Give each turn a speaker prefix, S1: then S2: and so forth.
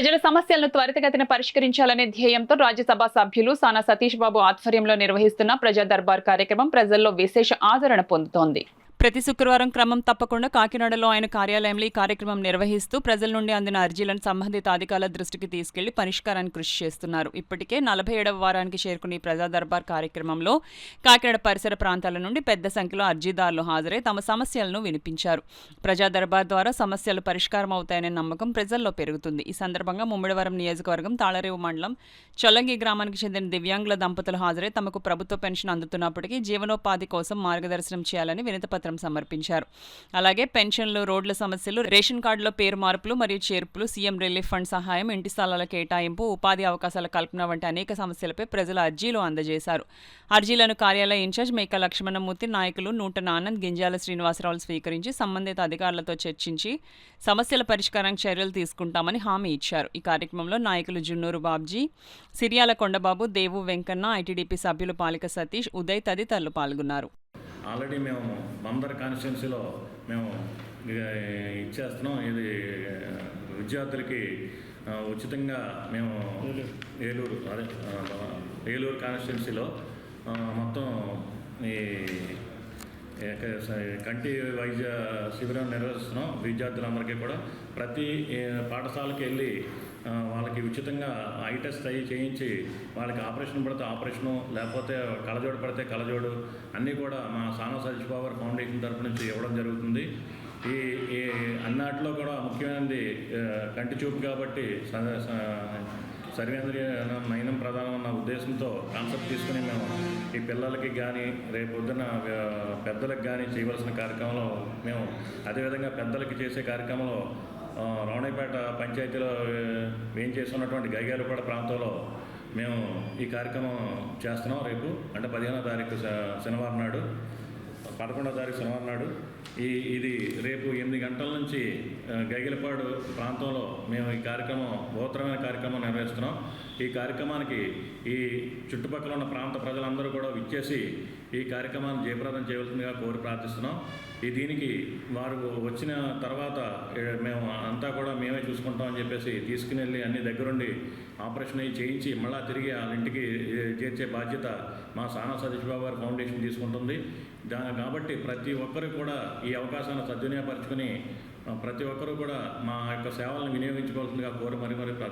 S1: ప్రజల సమస్యలను త్వరితగతిన పరిష్కరించాలనే ధ్యేయంతో రాజ్యసభ సభ్యులు సానా సతీష్ బాబు ఆధ్వర్యంలో నిర్వహిస్తున్న ప్రజా దర్బార్ కార్యక్రమం ప్రజల్లో విశేష ఆదరణ పొందుతోంది. ప్రతి శుక్రవారం క్రమం తప్పకుండా కాకినాడలో ఆయన కార్యాలయంలో ఈ కార్యక్రమం నిర్వహిస్తూ ప్రజల నుండి అందిన అర్జీలను సంబంధిత అధికారుల దృష్టికి తీసుకెళ్లి పరిష్కారానికి కృషి చేస్తున్నారు. ఇప్పటికే 47వ వారానికి చేరుకున్న ఈ ప్రజా దర్బార్ కార్యక్రమంలో కాకినాడ పరిసర ప్రాంతాల నుండి పెద్ద సంఖ్యలో అర్జీదారులు హాజరై తమ సమస్యలను వినిపించారు. ప్రజా దర్బార్ ద్వారా సమస్యలు పరిష్కారం అవుతాయనే నమ్మకం ప్రజల్లో పెరుగుతుంది. ఈ సందర్భంగా ముమ్మిడివరం నియోజకవర్గం తాళరేవు మండలం చొల్లంగి గ్రామానికి చెందిన దివ్యాంగుల దంపతులు హాజరై తమకు ప్రభుత్వ పెన్షన్ అందుతున్నప్పటికీ జీవనోపాధి కోసం మార్గదర్శనం చేయాలని వినతిపత్రం సమర్పించారు. అలాగే పెన్షన్లు, రోడ్ల సమస్యలు, రేషన్ కార్డులో పేరు మార్పులు మరియు చేర్పులు, సీఎం రిలీఫ్ ఫండ్ సహాయం, ఇంటి స్థలాల కేటాయింపు, ఉపాధి అవకాశాల కల్పన వంటి అనేక సమస్యలపై ప్రజలు అర్జీలు అందజేశారు. అర్జీలను కార్యాలయ ఇన్ఛార్జ్ మేక లక్ష్మణమూర్తి, నాయకులు నూటన ఆనంద్, గింజాల శ్రీనివాసరావులు స్వీకరించి సంబంధిత అధికారులతో చర్చించి సమస్యల పరిష్కారానికి చర్యలు తీసుకుంటామని హామీ ఇచ్చారు. ఈ కార్యక్రమంలో నాయకులు జున్నూరు బాబ్జీ, సిరియాల కొండబాబు, దేవు వెంకన్న, ఐటీడీపీ సభ్యులు పాలిక సతీష్, ఉదయ్ తదితరులు పాల్గొన్నారు.
S2: ఆల్రెడీ మేము బందర్ కాన్స్టిట్యున్సీలో మేము ఇచ్చేస్తున్నాం. ఇది విద్యార్థులకి ఉచితంగా మేము ఏలూరు కాన్స్టిట్యున్సీలో మొత్తం ఈ కంటి వైద్య శిబిరం నిర్వహిస్తున్నాం. విద్యార్థులందరికీ కూడా ప్రతి పాఠశాలకు వెళ్ళి వాళ్ళకి ఉచితంగా ఐ టెస్ట్ అయ్యి చేయించి వాళ్ళకి ఆపరేషన్ పడితే ఆపరేషను, లేకపోతే కళ్ళజోడు పడితే కళ్ళజోడు అన్నీ కూడా మా సానా సతీష్ బాబు ఫౌండేషన్ తరపు నుంచి ఇవ్వడం జరుగుతుంది. ఈ అన్నిటిలో కూడా ముఖ్యమైనది కంటి చూపు కాబట్టి సర్వేంద్రియ నయనం ప్రధానం అన్న ఉద్దేశంతో కాన్సెప్ట్ తీసుకుని మేము ఈ పిల్లలకి కానీ రేపు పొద్దున్న పెద్దలకు కానీ చేయవలసిన కార్యక్రమంలో మేము అదేవిధంగా పెద్దలకి చేసే కార్యక్రమంలో రౌణిపేట పంచాయతీలో ఏం చేస్తున్నటువంటి గైగాలపేట ప్రాంతంలో మేము ఈ కార్యక్రమం చేస్తున్నాం. రేపు అంటే 15వ తారీఖు శనివారం నాడు, 11వ తారీఖు శనివారం నాడు ఇది రేపు 8 గంటల నుంచి గైగిలపాడు ప్రాంతంలో మేము ఈ కార్యక్రమం బృహత్తరమైన కార్యక్రమం నిర్వహిస్తున్నాం. ఈ కార్యక్రమానికి ఈ చుట్టుపక్కల ఉన్న ప్రాంత ప్రజలందరూ కూడా విచ్చేసి ఈ కార్యక్రమాన్ని జయప్రదం చేయవలసిందిగా కోరి ప్రార్థిస్తున్నాం. దీనికి వారు వచ్చిన తర్వాత మేము అంతా కూడా మేమే చూసుకుంటామని చెప్పేసి తీసుకుని వెళ్ళి అన్ని దగ్గరుండి ఆపరేషన్ అయ్యి చేయించి మళ్ళీ తిరిగి వాళ్ళ ఇంటికి చేర్చే బాధ్యత మా సానా సతీష్ బాబు గారి ఫౌండేషన్ తీసుకుంటుంది. కాబట్టి ప్రతి ఒక్కరు కూడా ఈ అవకాశాన్ని సద్వినియోగపరచుకుని ప్రతి ఒక్కరూ కూడా మా యొక్క సేవలను వినియోగించుకోవాల్సిందిగా కోరి మరి